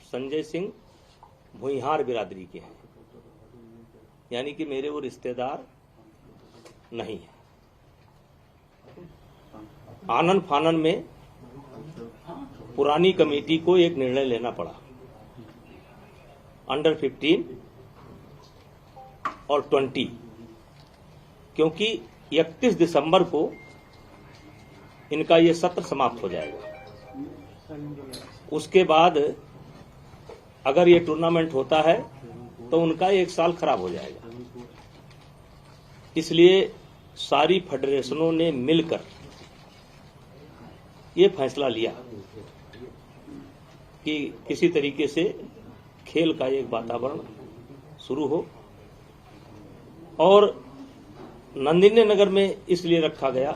संजय सिंह भुइहार बिरादरी के हैं, यानी कि मेरे वो रिश्तेदार नहीं है। आनन फानन में पुरानी कमेटी को एक निर्णय लेना पड़ा, अंडर 15 और 20, क्योंकि 31 दिसंबर को इनका ये सत्र समाप्त हो जाएगा। उसके बाद अगर ये टूर्नामेंट होता है तो उनका 1 साल खराब हो जाएगा। इसलिए सारी फेडरेशनों ने मिलकर ये फैसला लिया कि किसी तरीके से खेल का एक वातावरण शुरू हो, और नंदिनी नगर में इसलिए रखा गया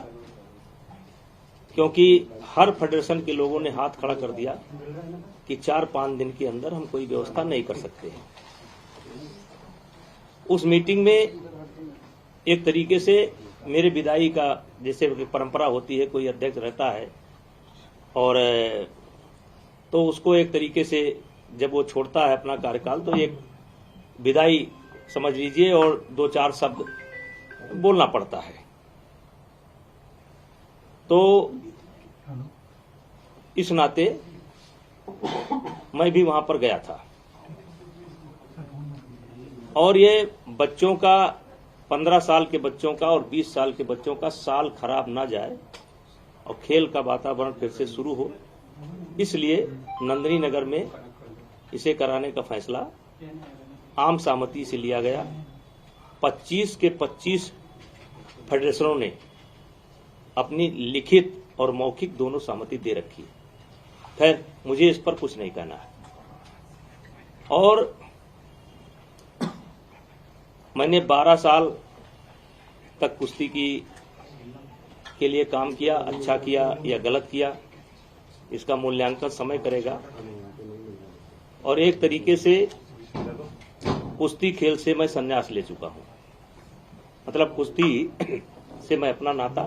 क्योंकि हर फेडरेशन के लोगों ने हाथ खड़ा कर दिया कि 4-5 दिन के अंदर हम कोई व्यवस्था नहीं कर सकते हैं। उस मीटिंग में एक तरीके से मेरे विदाई का जैसे परंपरा होती है, कोई अध्यक्ष रहता है और तो उसको एक तरीके से जब वो छोड़ता है अपना कार्यकाल तो एक विदाई समझ लीजिए और 2-4 शब्द बोलना पड़ता है। तो इस नाते मैं भी वहां पर गया था, और ये बच्चों का 15 साल के बच्चों का और 20 साल के बच्चों का साल खराब ना जाए और खेल का वातावरण फिर से शुरू हो, इसलिए नंदिनी नगर में इसे कराने का फैसला आम सहमति से लिया गया। 25 के 25 फेडरेशनों ने अपनी लिखित और मौखिक दोनों सहमति दे रखी है। खैर, मुझे इस पर कुछ नहीं कहना है। और मैंने 12 साल तक कुश्ती के लिए काम किया, अच्छा किया या गलत किया इसका मूल्यांकन समय करेगा। और एक तरीके से कुश्ती खेल से मैं संन्यास ले चुका हूं, मतलब कुश्ती से मैं अपना नाता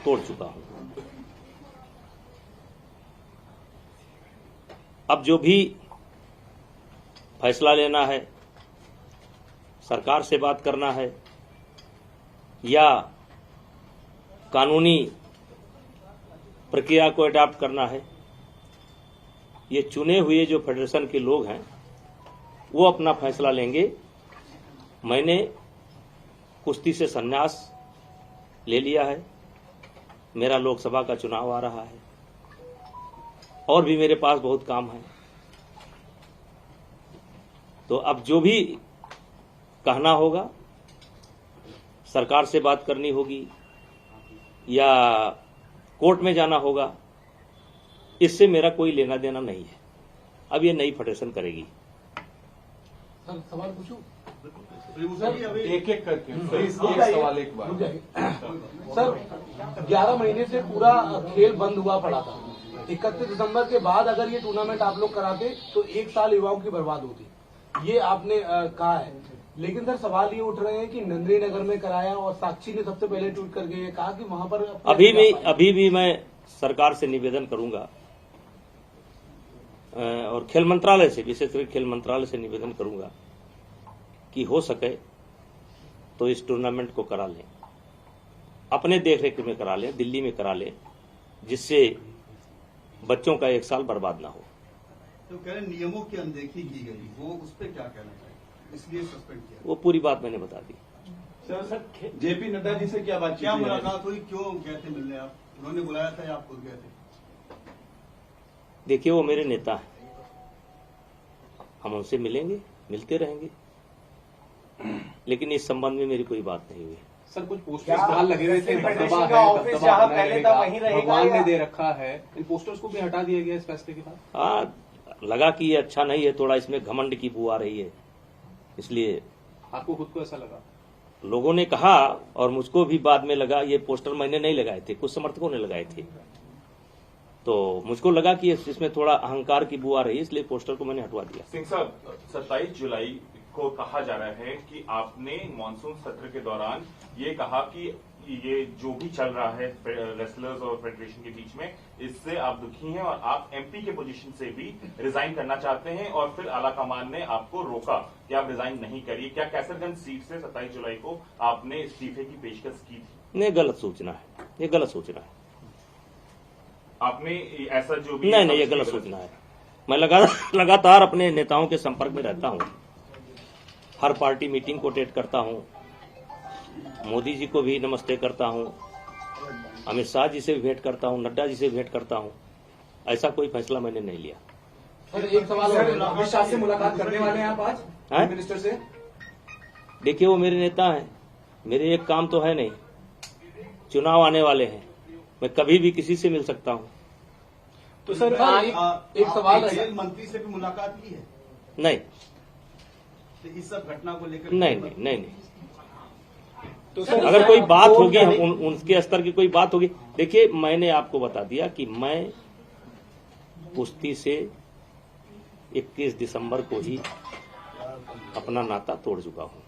तोड़ चुका हूं। अब जो भी फैसला लेना है, सरकार से बात करना है या कानूनी प्रक्रिया को अडॉप्ट करना है, ये चुने हुए जो फेडरेशन के लोग हैं वो अपना फैसला लेंगे। मैंने कुश्ती से संन्यास ले लिया है, मेरा लोकसभा का चुनाव आ रहा है और भी मेरे पास बहुत काम है। तो अब जो भी कहना होगा, सरकार से बात करनी होगी या कोर्ट में जाना होगा, इससे मेरा कोई लेना देना नहीं है। अब ये नई फेडरेशन करेगी। सर, सवाल पूछूं? एक एक करके एक सवाल एक बार। सर, 11 महीने से पूरा खेल बंद हुआ पड़ा था। 31 दिसंबर के बाद अगर ये टूर्नामेंट आप लोग कराते तो 1 साल युवाओं की बर्बाद होती, ये आपने कहा है। लेकिन सर, सवाल ये उठ रहे हैं कि नंदिनी नगर में कराया और साक्षी ने सबसे पहले ट्वीट करके ये कहा कि वहां पर अभी भी मैं सरकार से निवेदन करूंगा और खेल मंत्रालय से, विशेषकर खेल मंत्रालय से निवेदन करूंगा कि हो सके तो इस टूर्नामेंट को करा लें, अपने देखरेख में करा लें, दिल्ली में करा लें, जिससे बच्चों का 1 साल बर्बाद ना हो। तो कह रहे नियमों की अनदेखी की गई, वो उस पर क्या कहना चाहिए, इसलिए सस्पेंड किया? वो पूरी बात मैंने बता दी। सर, जेपी नड्डा जी से क्या बातचीत, क्या मुलाकात हुई, क्यों गए थे मिलने आप? उन्होंने बुलाया था या आप खुद गए थे? देखिए, वो मेरे नेता हैं, हम उनसे मिलेंगे, मिलते रहेंगे, लेकिन इस संबंध में मेरी कोई बात नहीं हुई। सर, कुछ पोस्टर्स बाहर लगे हुए थे, भगवान ने दे रखा है, इन पोस्टर्स को भी हटा दिया गया इस फैसले के बाद? हाँ, लगा कि ये अच्छा नहीं है, थोड़ा इसमें घमंड की बू आ रही है, इसलिए। आपको खुद को ऐसा लगा? लोगों ने कहा और मुझको भी बाद में लगा, ये पोस्टर मैंने नहीं लगाए थे, कुछ समर्थकों ने लगाए थे, तो मुझको लगा कि इसमें थोड़ा अहंकार की बू आ रही है, इसलिए पोस्टर को मैंने हटवा दिया। सिंह साहब, 27 जुलाई को कहा जा रहा है कि आपने मानसून सत्र के दौरान ये कहा कि ये जो भी चल रहा है रेसलर्स और फेडरेशन के बीच में, इससे आप दुखी हैं और आप एमपी के पोजीशन से भी रिजाइन करना चाहते हैं और फिर आलाकमान ने आपको रोका कि आप रिजाइन नहीं करिए। क्या कैसरगंज सीट से 27 जुलाई को आपने इस्तीफे की पेशकश की थी? नहीं, गलत सूचना है, ये गलत सूचना है। आपने ऐसा जो भी नहीं, ये गलत सूचना है। मैं लगातार अपने नेताओं के संपर्क में रहता हूं, हर पार्टी मीटिंग को अटेंड करता हूं, मोदी जी को भी नमस्ते करता हूं, अमित शाह जी से भी भेंट करता हूं, नड्डा जी से भी भेंट करता हूं। ऐसा कोई फैसला मैंने नहीं लिया। सर एक सवाल और है, अमित शाह से मुलाकात करने वाले हैं आप आज हैं? मिनिस्टर से? देखिए, वो मेरे नेता हैं, मेरे एक काम तो है नहीं। चुनाव आने वाले हैं, मैं कभी भी किसी से मिल सकता हूं। तो सर एक सवाल है, खेल मंत्री से भी मुलाकात की है? नहीं तो इस सब घटना को लेकर नहीं। तो सर अगर कोई बात होगी, हम उनके स्तर की कोई बात होगी। देखिए, मैंने आपको बता दिया कि मैं कुश्ती से 21 दिसंबर को ही अपना नाता तोड़ चुका हूं।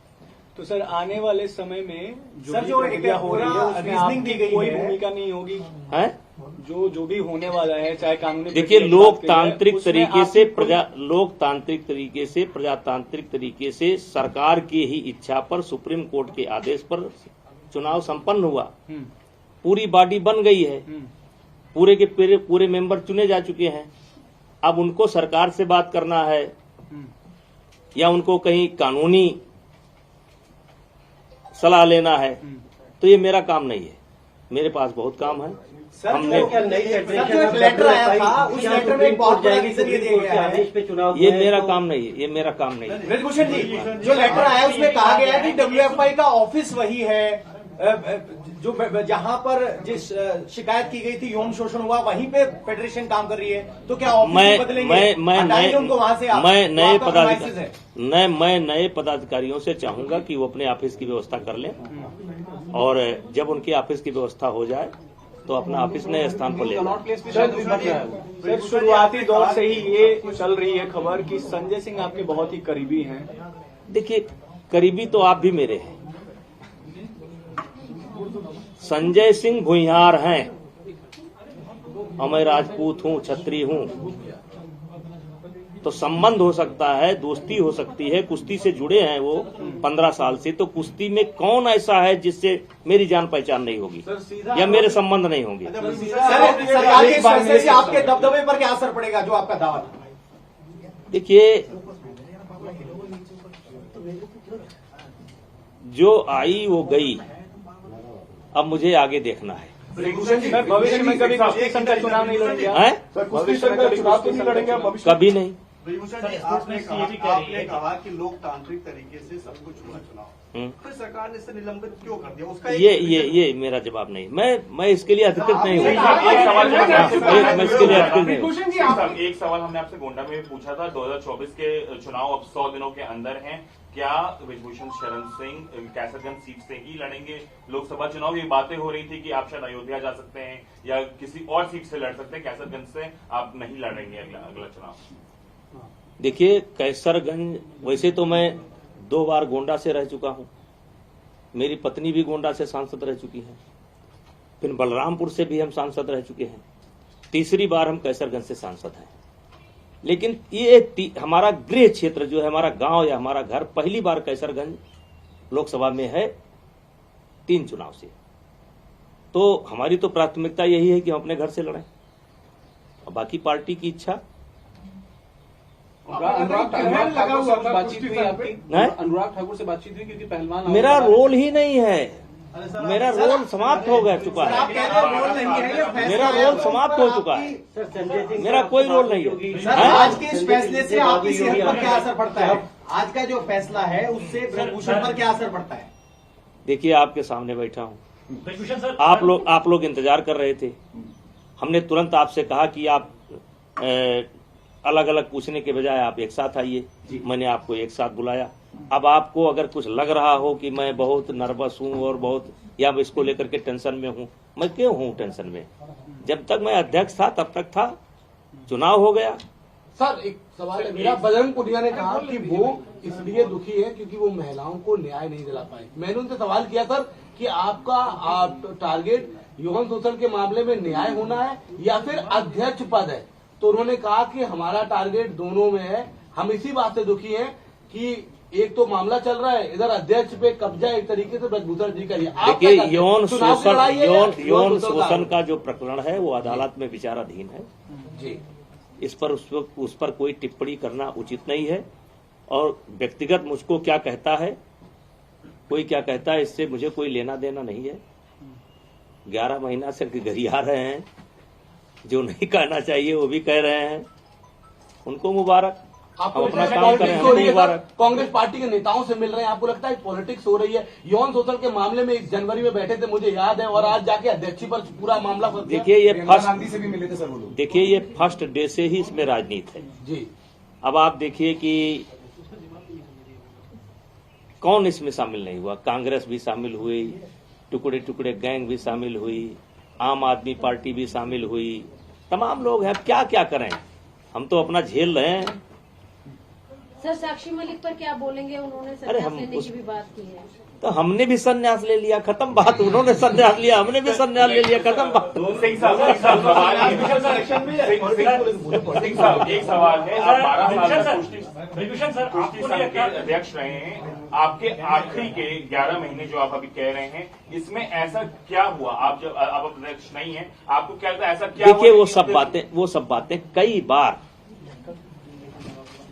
तो सर आने वाले समय में सर, जो एक प्रक्रिया हो रही है उसमें रीजनिंग दी आपकी गई कोई है। भूमिका नहीं होगी? है जो भी होने वाला है, चाहे कानूनी देखिए, प्रक्रिया की बात की जाए, लोकतांत्रिक उसमें तरीके आपकी से कोई- प्रजातांत्रिक तरीके से सरकार की ही इच्छा पर, सुप्रीम कोर्ट के आदेश पर चुनाव संपन्न हुआ। हम्म, पूरी बॉडी बन गई है, पूरे के पूरे मेंबर चुने जा चुके हैं। अब उनको सरकार से बात करना है या उनको कहीं कानूनी सलाह लेना है, तो ये मेरा काम नहीं है। मेरे पास बहुत काम है। हमने लेटर आया था, उस लेटर में बहुत बड़ा रीजन ये दिया गया है। ये मेरा काम नहीं है, ये मेरा काम नहीं है। ब्रजभूषण जी, जो लेटर आया है उसमें कहा गया है कि डब्ल्यूएफआई का ऑफिस वही है जो जहां पर जिस शिकायत की गई थी, यौन शोषण हुआ, वहीं पे फेडरेशन काम कर रही है। तो क्या ऑफिस बदलेंगे? हटाएंगे उनको वहां से? मैं नए पदाधिकारियों से चाहूंगा कि वो अपने ऑफिस की व्यवस्था कर लें, और जब उनकी ऑफिस की व्यवस्था हो जाए तो अपना ऑफिस नए स्थान पर ले जाए। सर शुरुआती दौर से ही ये चल रही है खबर कि संजय सिंह आपके बहुत ही करीबी हैं। देखिए, करीबी तो आप भी मेरे हैं। संजय सिंह भुइयार हैं और मैं राजपूत हूं, क्षत्रिय हूं, तो संबंध हो सकता है, दोस्ती हो सकती है। कुश्ती से जुड़े हैं वो 15 साल से, तो कुश्ती में कौन ऐसा है जिससे मेरी जान पहचान नहीं होगी या मेरे संबंध नहीं होंगे? सरकार के फैसले से आपके दबदबे पर क्या असर पड़ेगा, जो आपका दावा था? देखिए, जो आई वो गई, अब मुझे आगे देखना है। सर भविष्य में कभी कुश्ती संघ का चुनाव नहीं लड़ेंगे? भविष्य में कभी चुनाव तो नहीं लड़ेंगे? कभी नहीं। ब्रजभूषण जी, आपने कहा कि लोकतांत्रिक तरीके से सब कुछ हुआ चुनाव, फिर सरकार ने इसे निलंबित क्यों कर दिया? उसका ये मेरा जवाब नहीं। मैं इसके लिए अधिकृत नहीं हूँ। मैं इसके लिए अधिकृत नहीं हूँ। एक सवाल हमने आपसे गोंडा में भी पूछा था। 2024 के चुनाव अब 100 दिनों के अंदर हैं। क्या ब्रजभूषण शरण सिंह कैसरगंज सीट से ही लड़ेंगे लोकसभा चुनाव? ये बातें हो रही थी कि आप शायद अयोध्या जा सकते हैं या किसी और सीट से लड़ सकते हैं, कैसरगंज से आप नहीं लड़ेंगे अगला चुनाव। देखिए, कैसरगंज, वैसे तो मैं 2 बार गोंडा से रह चुका हूं, मेरी पत्नी भी गोंडा से सांसद रह चुकी है, फिर बलरामपुर से भी हम सांसद रह चुके हैं, तीसरी बार हम कैसरगंज से सांसद हैं। लेकिन ये हमारा गृह क्षेत्र जो है, हमारा गांव या हमारा घर, पहली बार कैसरगंज लोकसभा में है 3 चुनाव से। तो हमारी तो प्राथमिकता यही है कि हम अपने घर से लड़ें, और बाकी पार्टी की इच्छा। अनुराग ठाकुर से बातचीत हुई आपकी? अनुराग ठाकुर से बातचीत हुई? क्योंकि पहलवान मेरा रोल ही नहीं है, मेरा रोल समाप्त हो गया चुका आप है। कह रहे हैं रोल नहीं है, ये फैसला मेरा है, रोल तो समाप्त हो चुका है। मेरा कोई रोल नहीं है। सर, आज के इस फैसले से आपकी सेहत पर क्या असर पड़ता है? आज का जो फैसला है उससे ब्रजभूषण पर क्या असर पड़ता है? देखिए, आपके सामने बैठा हूं, आप लोग इंतजार कर रहे थे। हमने तुरंत आपसे कहा कि आप अलग अलग पूछने के बजाय आप एक साथ आइए। मैंने आपको एक साथ बुलाया। अब आपको अगर कुछ लग रहा हो कि मैं बहुत नर्वस हूं और बहुत, या मैं इसको लेकर के टेंशन में हूं, मैं क्यों हूं टेंशन में? जब तक मैं अध्यक्ष था तब तक था, चुनाव हो गया। सर एक सवाल है मेरा। बजरंग पुनिया ने कहा कि वो इसलिए दुखी है क्योंकि वो महिलाओं को न्याय नहीं दिला पाए। मैंने उनसे सवाल किया, सर कि आपका टारगेट यौन शोषण के मामले में न्याय होना है या फिर अध्यक्ष पद है। तो उन्होंने कहा कि हमारा टारगेट दोनों में है। हम इसी बात से दुखी हैं कि एक तो मामला चल रहा है, इधर अध्यक्ष पे कब्जा एक तरीके से ब्रजभूषण जी का। देखिए, यौन शोषण का जो प्रकरण है वो अदालत में विचाराधीन है जी। इस पर उस पर कोई टिप्पणी करना उचित नहीं है। और व्यक्तिगत मुझको क्या कहता है, कोई क्या कहता है, इससे मुझे कोई लेना देना नहीं है। 11 महीना से गरिया रहे हैं, जो नहीं कहना चाहिए वो भी कह रहे हैं। उनको मुबारक, आपको हम अपना लगता है काम करें, पॉलिटिक्स हो हमको रही है मुबारक। सर? कांग्रेस पार्टी के नेताओं से मिल रहे हैं, आपको लगता है पॉलिटिक्स हो रही है? यौन शोषण के मामले में 1 जनवरी में बैठे थे, मुझे याद है, और आज जाके अध्यक्ष पर पूरा मामला फंस गया। देखिए, ये गांधी से भी मिले थे सर वो लोग। देखिए, ये फर्स्ट डे से ही इसमें राजनीति है जी। अब आप देखिए कि कौन इसमें शामिल नहीं हुआ। कांग्रेस भी शामिल हुई, टुकड़े टुकड़े गैंग भी शामिल हुई, आम आदमी पार्टी भी शामिल हुई, तमाम लोग हैं। क्या क्या करें, हम तो अपना झेल रहे हैं। सर, साक्षी मलिक पर क्या बोलेंगे? उन्होंने अरे संन्यास हम लेने उस- की भी बात की है। तो हमने भी संन्यास ले लिया, खत्म बात। उन्होंने संन्यास लिया, हमने भी संन्यास ले लिया, खत्म बात। सिंह साहब एक सवाल है। एक सवाल है, आप 12 साल विभूषण सर, कुश्ती आपको संघ नहीं के लगता अध्यक्ष रहे हैं, आपके आखिरी के 11 महीने जो आप अभी कह रहे हैं, इसमें ऐसा क्या हुआ? आप जब अब अध्यक्ष नहीं है, आपको क्या लगता है ऐसा क्या देखिए, हुआ? वो सब बातें कई बार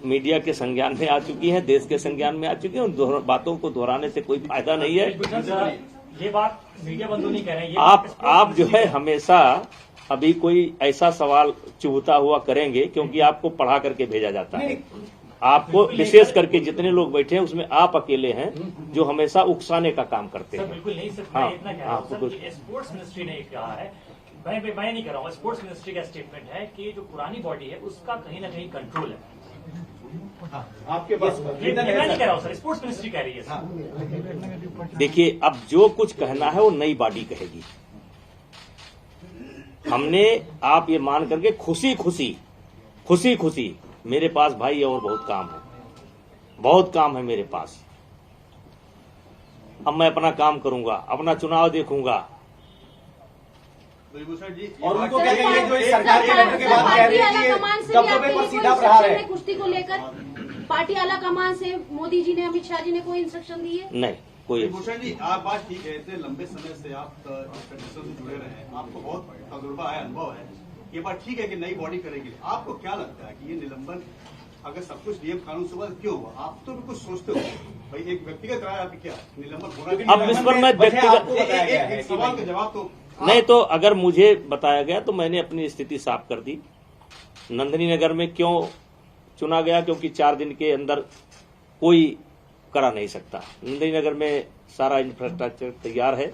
मीडिया के संज्ञान में आ चुकी हैं, देश के संज्ञान में आ चुकी हैं। उन बातों को दोहराने से कोई फायदा नहीं है। विभूषण सर, ये बात मीडिया बंधु नहीं कह रहे हैं, ये आप जो है हमेशा अभी कोई ऐसा सवाल चुभता हुआ करेंगे, क्योंकि आपको पढ़ा करके भेजा जाता है। आपको विशेष करके जितने लोग बैठे हैं उसमें आप अकेले हैं जो हमेशा उकसाने का काम करते सर हैं। बिल्कुल नहीं। सर, हाँ, मैं इतना कह रहा हूँ सर कि स्पोर्ट्स मिनिस्ट्री ने कहा है, मैं नहीं कह रहा हूँ, स्पोर्ट्स मिनिस्ट्री का स्टेटमेंट है कि जो पुरानी बॉडी है उसका कहीं ना कहीं कंट्रोल है। आपके पास ये मैं नहीं कह रहा हूँ सर, स्पोर्ट्स मिनिस्ट्री कह रही है सर। देखिए, अब जो कुछ कहना है वो नई बॉडी कहेगी। हमने आप ये मान करके खुशी खुशी मेरे पास भाई और बहुत काम है मेरे पास। अब मैं अपना काम करूंगा, अपना चुनाव देखूंगा। विभूषण जी, और उनको क्या कहिए जो इस सरकार के लेटर के बाद कह रही है कि ये कब्जे पर सीधा प्रहार है। कुश्ती को लेकर पार्टी आला कमान से मोदी जी ने, अमित शाह जी ने कोई इंस्ट्रक्शन दी है? नहीं, कोई विभूषण जी, आप बात ठीक है, इतने लंबे समय से आप फेडरेशन से जुड़े रहे हैं, आपको बहुत तजुर्बा है, अनुभव है। ये बात ठीक है कि नई बॉडी करेगी। आपको क्या लगता है कि ये निलंबन अगर सब कुछ नियम कानून से क्यों हुआ? आप तो भी कुछ सोचते हो भाई, एक व्यक्तिगत राय आपकी क्या निलंबन होना? अब इस पर मैं व्यक्तिगत एक सवाल का जवाब तो नहीं, तो अगर मुझे बताया गया तो मैंने अपनी स्थिति साफ कर दी। नंदिनी नगर में क्यों चुना गया? क्योंकि 4 दिन के अंदर कोई करा नहीं सकता। नंदिनी नगर में सारा इंफ्रास्ट्रक्चर तैयार है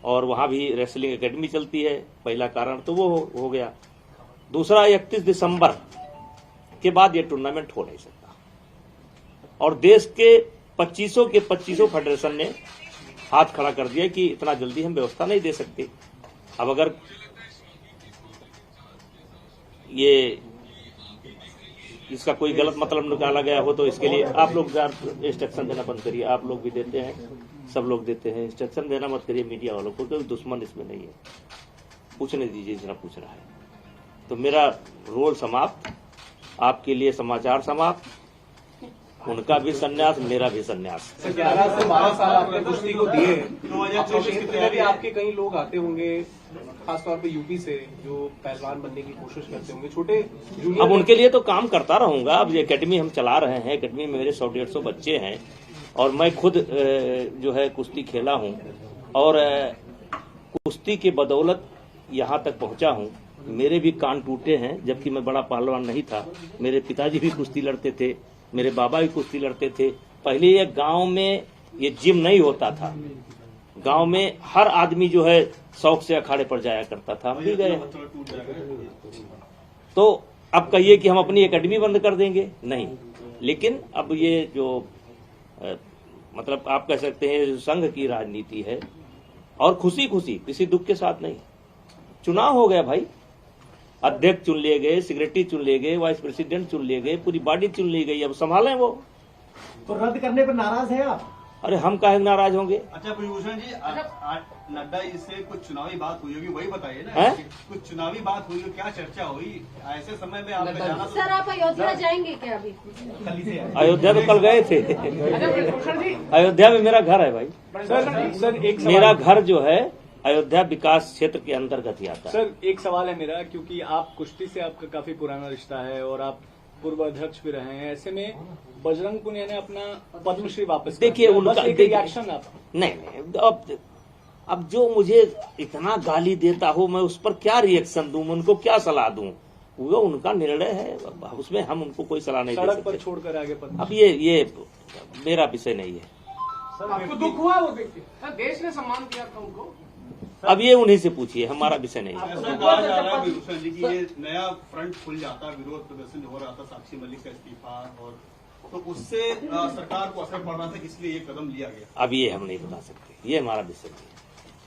और वहां भी रेसलिंग एकेडमी चलती है। पहला कारण तो वो हो गया। दूसरा, 31 दिसंबर के बाद ये टूर्नामेंट हो नहीं सकता। और देश के 25 फेडरेशन ने हाथ खड़ा कर दिया कि इतना जल्दी हम व्यवस्था नहीं दे सकते। अब अगर ये इसका कोई गलत मतलब निकाला गया हो तो इसके लिए आप लोग इंस्ट्रक्शन देना बंद करिए। आप लोग भी देते हैं, सब लोग देते हैं, इंस्ट्रक्शन देना मत करिए मीडिया वालों को, कोई दुश्मन इसमें नहीं है। पूछने दीजिए जितना पूछ रहा है। तो मेरा रोल समाप्त, आपके लिए समाचार समाप्त। उनका भी संन्यास, मेरा भी संन्यास। 11 से 12 साल आपने कुश्ती को दिए। 2024 की क्षेत्र में भी आपके कई लोग आते होंगे, खासतौर पे यूपी से, जो पहलवान बनने की कोशिश करते होंगे, छोटे जूनियर। अब उनके लिए तो काम करता रहूंगा। अब ये एकेडमी हम चला रहे हैं, एकेडमी में मेरे 100-150 बच्चे हैं और मैं खुद जो है कुश्ती खेला हूं और कुश्ती के बदौलत यहाँ तक पहुंचा हूं। मेरे भी कान टूटे हैं, जबकि मैं बड़ा पहलवान नहीं था। मेरे पिताजी भी कुश्ती लड़ते थे, मेरे बाबा भी कुश्ती लड़ते थे। पहले ये गांव में ये जिम नहीं होता था। गांव में हर आदमी जो है शौक से अखाड़े पर जाया करता था, हम भी गए। तो अब कहिए कि हम अपनी एकेडमी बंद कर देंगे, नहीं। लेकिन अब ये जो मतलब आप कह सकते हैं संघ की राजनीति है, और खुशी किसी दुख के साथ नहीं। चुनाव हो गया भाई, अध्यक्ष चुन लिए गए, सेक्रेटरी चुन लिए गए, वाइस प्रेसिडेंट चुन लिए गए, पूरी बॉडी चुन ली गई। अब संभालें वो। तो रद्द करने पर नाराज हैं आप? अरे हम काहे नाराज होंगे? अच्छा भूषण जी, नड्डा जी से कुछ चुनावी बात हुई होगी, वही बताइए ना। हैं? कुछ चुनावी बात हुई हो, क्या चर्चा हुई ऐसे समय में आपका जाना? सर आप अयोध्या जाएंगे क्या अभी? अयोध्या तो कल गए थे। अयोध्या में मेरा घर है भाई। सर एक मेरा घर जो है अयोध्या विकास क्षेत्र के अंतर्गत ही आता है। सर एक सवाल है मेरा, क्योंकि आप कुश्ती से आपका काफी पुराना रिश्ता है और आप पूर्व अध्यक्ष भी रहे हैं, ऐसे में बजरंग पुनिया ने अपना पद्मश्री वापस कर देखिए दिया। उनका बस एक रिएक्शन आप। नहीं, अब जो मुझे इतना गाली देता हो मैं उस पर क्या रिएक्शन दूं, उनको क्या सलाह दूं? वो उनका निर्णय है, उसमें हम उनको कोई सलाह नहीं दे सड़क पर सकते। छोड़कर आगे पद्मश्री। अब ये मेरा विषय नहीं है। आपको दुख हुआ वो देख के? देश ने सम्मान किया था उनको। अब ये उन्हीं से पूछिए, हमारा विषय नहीं है। ऐसा कहा जा रहा है भूषण जी की ये नया फ्रंट खुल जाता, विरोध प्रदर्शन हो रहा था साक्षी मलिक का इस्तीफा, और तो उससे सरकार को असर पड़ रहा था, इसलिए ये कदम लिया गया। अब ये हम नहीं बता सकते, ये हमारा विषय नहीं है।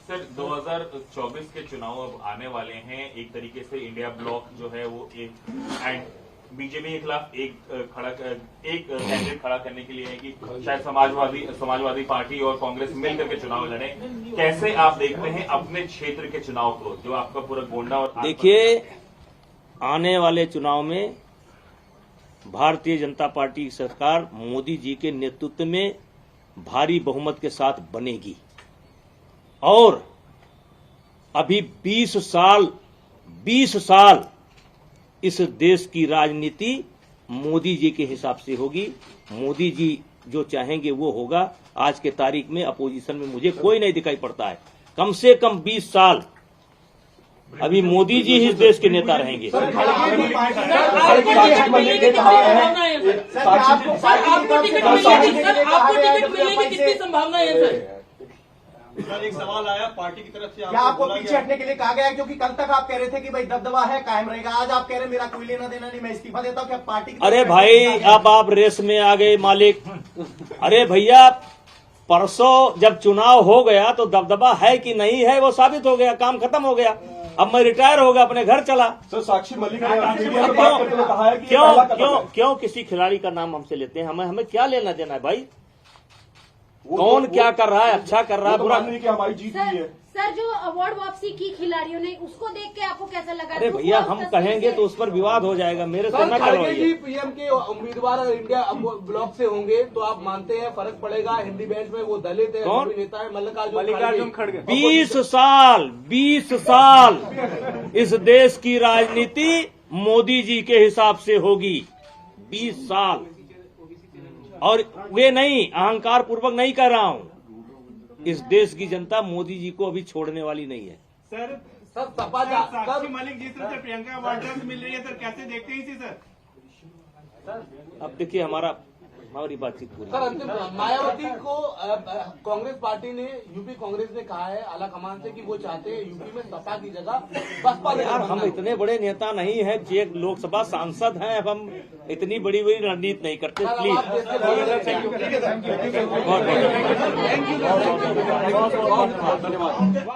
सर 2024 के चुनाव अब आने वाले हैं। एक तरीके से इंडिया ब्लॉक जो है वो एक बीजेपी के खिलाफ एक कैंडिडेट खड़ा करने के लिए है कि शायद समाजवादी पार्टी और कांग्रेस मिलकर के चुनाव लड़े। कैसे आप देखते हैं अपने क्षेत्र के चुनाव को, जो आपका पूरा गोंडा और देखिए आने वाले चुनाव में भारतीय जनता पार्टी की सरकार मोदी जी के नेतृत्व में भारी बहुमत के साथ बनेगी और अभी 20 साल इस देश की राजनीति मोदी जी के हिसाब से होगी। मोदी जी जो चाहेंगे वो होगा। आज के तारीख में अपोजिशन में मुझे कोई नहीं दिखाई पड़ता है। कम से कम 20 साल अभी मोदी जी ही इस देश के नेता रहेंगे। सर एक सवाल आया पार्टी की तरफ से, क्या आपको पीछे हटने के लिए कहा गया है? क्योंकि कल तक आप कह रहे थे कि भाई दबदबा है, कायम रहेगा। आज आप कह रहे हैं मेरा कोई लेना देना नहीं, मैं इस्तीफा देता हूं। क्या पार्टी की अरे भाई अब आप रेस में आ गए मालिक। अरे भैया परसों जब चुनाव हो गया तो दबदबा है कि नहीं है वो साबित हो गया, काम खत्म हो गया। अब मैं रिटायर हो गया, अपने घर चला। सर साक्षी मलिक ने मीडिया में बात करते हुए कहा है कि क्यों किसी खिलाड़ी का नाम हमसे लेते हैं? हमें क्या लेना देना है भाई? कौन क्या कर रहा है, अच्छा कर रहा है, बुरा नहीं कि हमारी जीत हुई है। सर जो अवार्ड वापसी की खिलाड़ियों ने, उसको देख के आपको कैसा लगा? अरे भैया हम कहेंगे तो उस पर विवाद हो जाएगा, मेरे से न खड़गे जी करवाइए। पीएम के उम्मीदवार इंडिया ब्लॉक से होंगे तो आप मानते हैं फर्क पड़ेगा? हिंदी बेंच में वो दलित है, कौन? अनुभवी नेता है मल्लिकार्जुन खड़गे। 20 साल इस देश की राजनीति मोदी जी के हिसाब से होगी। 20 साल। और वे नहीं, अहंकार पूर्वक नहीं कह रहा हूं, इस देश की जनता मोदी जी को अभी छोड़ने वाली नहीं है। सर सपा साक्षी मलिक जिस तरह से प्रियंका वाड्रा से मिल रही है, सर कैसे देखते हैं इसे? सर अब देखिए हमारी बातचीत पूरी। सर अंतिम मायावती को कांग्रेस पार्टी ने, यूपी कांग्रेस ने कहा है आला कमान से कि वो चाहते हैं यूपी में सपा की जगह बसपा। यार हम इतने बड़े नेता नहीं है, एक लोकसभा सांसद हैं, अब हम इतनी बड़ी रणनीति नहीं करते। Please thank you.